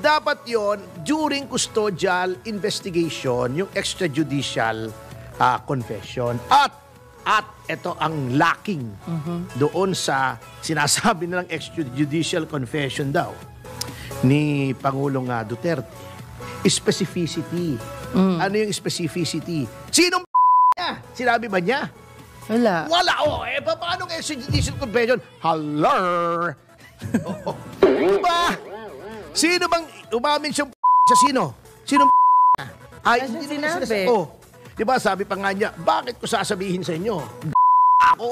dapat yon during custodial investigation, yung extrajudicial confession. At ito ang lacking doon sa sinasabi nilang extrajudicial confession daw ni Pangulong Duterte. Specificity. Ano yung specificity? Sinong niya? Sinabi ba niya? Wala. Wala. Paano ang extrajudicial confession? Hello? Diba? Sino bang umamin siyang sa sino? Sinong ay, hindi sinabi. Diba sabi pa nga niya, bakit ko sasabihin sa inyo? Ako?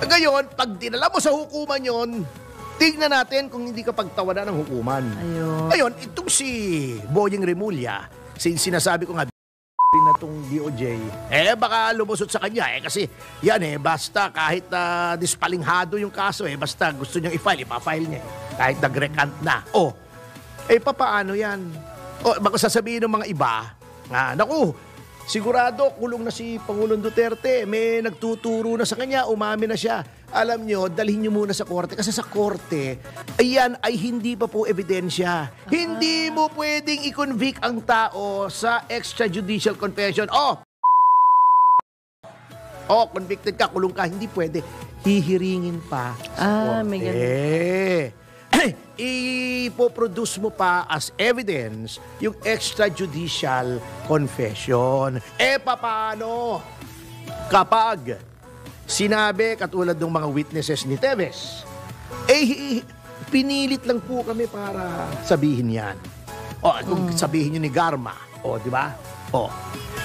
Ngayon, pag dinala mo sa hukuman yon, tingnan natin kung hindi ka pagtawanan ng hukuman. Ayun. Ngayon, itong si Boyeng Remulla, sinasabi ko nga, na itong DOJ, baka lumusot sa kanya, kasi yan basta kahit dispalinghado yung kaso, basta gusto niyang i-file, ipa-file niya, kahit nag-recant na. Papaano yan? Baka sasabihin ng mga iba, naku, sigurado, kulong na si Pangulong Duterte, may nagtuturo na sa kanya, umamin na siya. Alam nyo, dalhin nyo muna sa korte. Kasi sa korte, ayan ay hindi pa po ebidensya. Hindi mo pwedeng i-convict ang tao sa extrajudicial confession. Convicted ka, kulong ka. Hindi pwede. Hihiringin pa sa korte. May ganun. Ipoproduce mo pa as evidence yung extrajudicial confession. Paano? Kapag sinabi, katulad ng mga witnesses ni Teves, pinilit lang po kami para sabihin yan. Kung sabihin nyo ni Garma, di ba?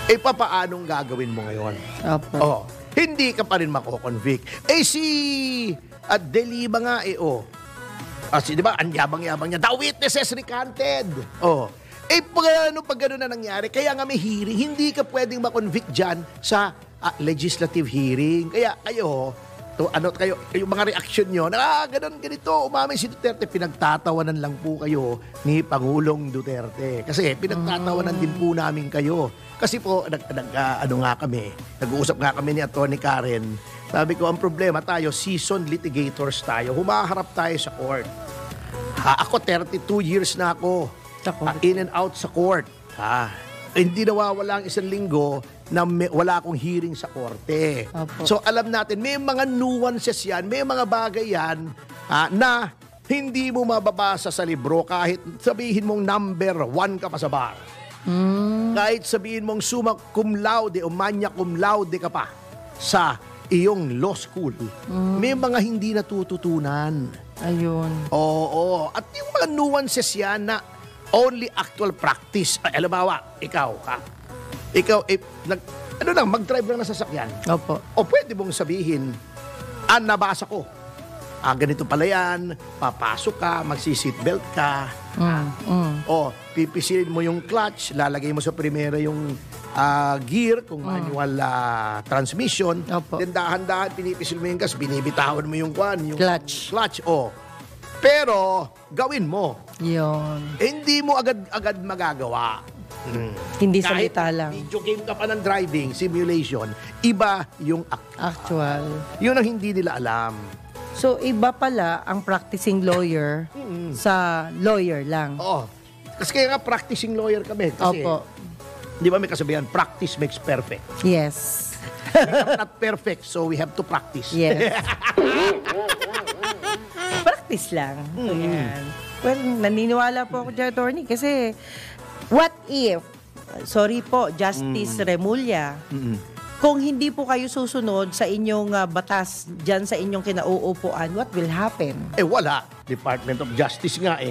Papaanong gagawin mo ngayon? Opo. Hindi ka pa rin mako-convict. Si Delima nga, di ba, ang yabang-yabang niya, the witnesses recanted. Pag gano'n na nangyari, kaya nga may hearing, hindi ka pwedeng ma-convict dyan sa legislative hearing. Kaya kayo, yung mga reaksyon nyo, ganito, umamin si Duterte, pinagtatawanan lang po kayo ni Pangulong Duterte. Kasi pinagtatawanan din po namin kayo. Kasi po, nag-uusap nga kami ni Atty. Karen. Sabi ko, ang problema tayo, seasoned litigators tayo. Humaharap tayo sa court. Ako, 32 years na ako. In and out sa court. Hindi nawawala ang isang linggo na wala akong hearing sa korte. So, alam natin, may mga nuances yan, may mga bagay yan na hindi mo mababasa sa libro kahit sabihin mong number 1 ka pa sa bar. Kahit sabihin mong summa cum laude o magna cum laude ka pa sa iyong law school, may mga hindi natututunan. Ayun. Oo. At yung mga nuances yan na only actual practice. Halimbawa, ikaw, mag-drive lang na sasakyan. Opo. O pwede mong sabihin, nabasa ko. Ganito pala yan, papasok ka, magsi-seatbelt ka. Pipisilin mo yung clutch, lalagay mo sa primera yung gear, kung manual transmission. Then dahan-dahan, pinipisil mo yung gas, binibitawan mo yung clutch. Pero, gawin mo. Yun. Hindi mo agad magagawa. Hindi salita lang. Kahit video game ka pa ng driving, simulation, iba yung actual. Yun ang hindi nila alam. So, iba pala ang practicing lawyer sa lawyer lang. Kasi kaya nga practicing lawyer kami. Kasi, di ba may kasabihan, practice makes perfect. Yes. Not perfect, so we have to practice. Yes. Practice lang. Ayan. Well, naniniwala po ako dyan, attorney, kasi what if, sorry po, Justice Remulla, kung hindi po kayo susunod sa inyong batas dyan sa inyong kinauupuan, what will happen? Wala. Department of Justice nga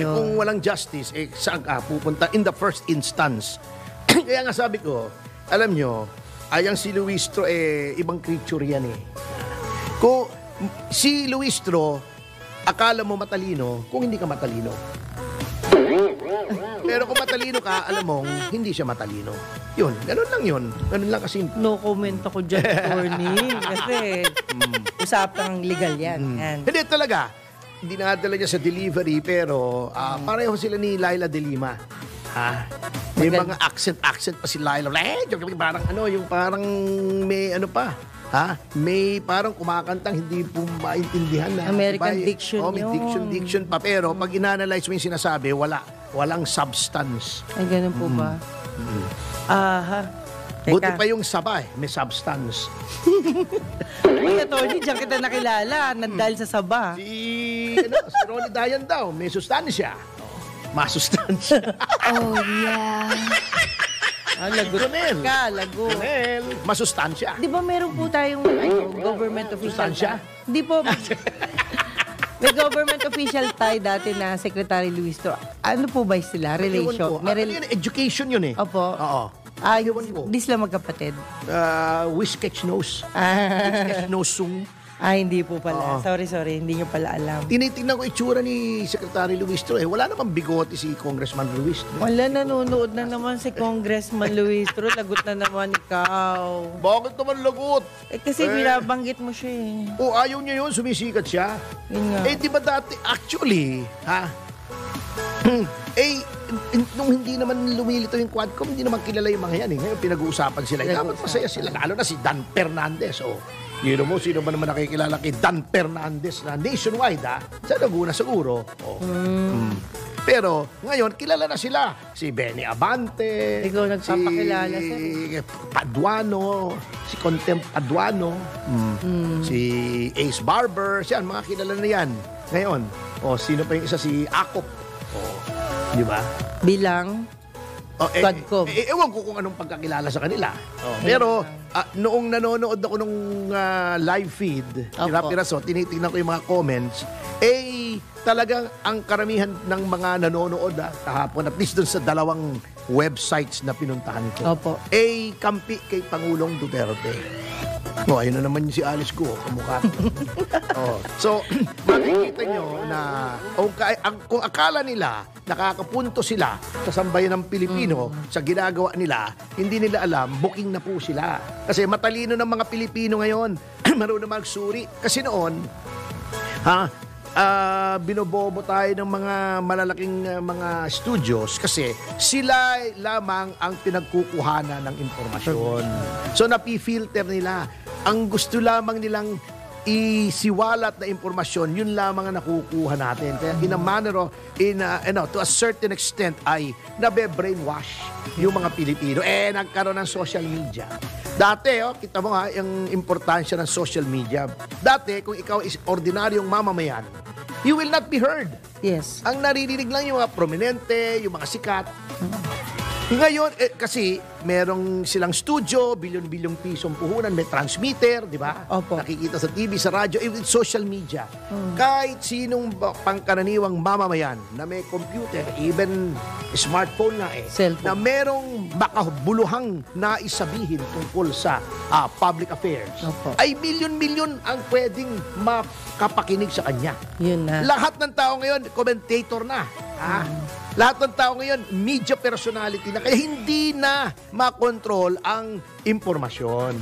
kung walang justice, saan ka pupunta? In the first instance. Kaya nga sabi ko, alam nyo, ayang si Luistro, ibang creature yan Kung si Luistro, akala mo matalino kung hindi ka matalino. Pero kung matalino ka, alam mong hindi siya matalino. Yun, ganun lang yun. Ganun lang kasi. No comment ako dyan, attorney. Kasi usapang legal yan. Hindi talaga. Hindi nadala niya sa delivery, pero pareho sila ni Laila De Lima. May mga accent pa si Laila. Parang yung parang may pa. may parang kumakantang hindi po maintindihan na. American Diba? diction may yun. diction pa. Pero pag inanalyze mo yung sinasabi, walang substance. Ay, ganun po ba? Aha. Buti pa yung sabay, may substance. Uy, attorney, diyan kita nakilala. Dahil sa Saba. Si Ronnie Dayan daw, may sustansya. Masustansya. Oh, yeah. Lagot Ganun. ka, lagot. Ganun. Masustansya. Di ba meron po tayong government official? Sustansya? Di po. May government official tayo dati na Secretary Luis Toro. Ano po ba sila? Relation? May Yun, education yun eh. Opo. Oo. Ewan ko. Di sila magkapatid. Whisketch nose. Ah, Whisketch nose sung. hindi po pala. Oo. Sorry. Hindi nyo pala alam. Tinitingnan ko itsura ni Secretary Luis Toro. Wala namang bigote si Congressman Luis. Wala, nanonood na naman si Congressman Luis Toro. Lagot na naman ikaw. Bakit naman lagot? Kasi binabanggit mo siya eh. O ayaw niya yun, sumisikat siya. Yun nga. Di ba dati, actually, nung hindi naman lumilito yung Quadcom, hindi naman kilala yung mga yan eh. Ngayon pinag-uusapan sila. Dapat masaya sila. Lalo na si Dan Fernandez. Sino ba naman nakikilala kay Dan Fernandez na nationwide sa Laguna siguro. Pero ngayon, kilala na sila. Si Benny Abante. Ikaw nagpapakilala, si sir. Paduano. Si Contempt Paduano. Si Ace Barber. Yan, mga kilala na yan. Ngayon, sino pa yung isa? Si Akop. Di ba? Bilang Quadcom. Ewan ko kung anong pagkakilala sa kanila. Pero noong nanonood ako nung live feed, Pira-Piraso, tinitingnan ko yung mga comments, talagang ang karamihan ng mga nanonood kahapon, at least dun sa dalawang websites na pinuntahan ko, Opo. kampi kay Pangulong Duterte. Ayun na naman si Alice ko, kamukha ko. So, makikita nyo na kung akala nila nakakapunto sila sa sambayan ng Pilipino sa ginagawa nila, hindi nila alam, booking na po sila. Kasi matalino ng mga Pilipino ngayon, marunong magsuri. Kasi noon, binobobo tayo ng mga malalaking mga studios kasi sila lamang ang pinagkukuhanan ng impormasyon. So napifilter nila. Ang gusto lamang nilang isiwalat na impormasyon, yun lamang ang nakukuha natin. Kaya in a manner of, to a certain extent ay nabe-brainwash yung mga Pilipino. Nagkaroon ng social media. Dati, kita mo yung importansya ng social media. Dati, kung ikaw is ordinaryong mamamayan, you will not be heard. Yes. Ang naririnig lang yung mga prominente, yung mga sikat. Ngayon, kasi merong silang studio, bilyon-bilyong pisong puhunan, may transmitter, di ba? Opo. Nakikita sa TV, sa radyo, even social media. Kahit sinong pangkaraniwang mamamayan na may computer, even smartphone na Cellphone. na merong makabuluhang naisabihin tungkol sa public affairs, Opo. ay milyon-milyon ang pwedeng makapakinig sa kanya. Yun na. Lahat ng tao ngayon, commentator na. Lahat ng tao ngayon, media personality na. Kaya hindi na makontrol ang impormasyon.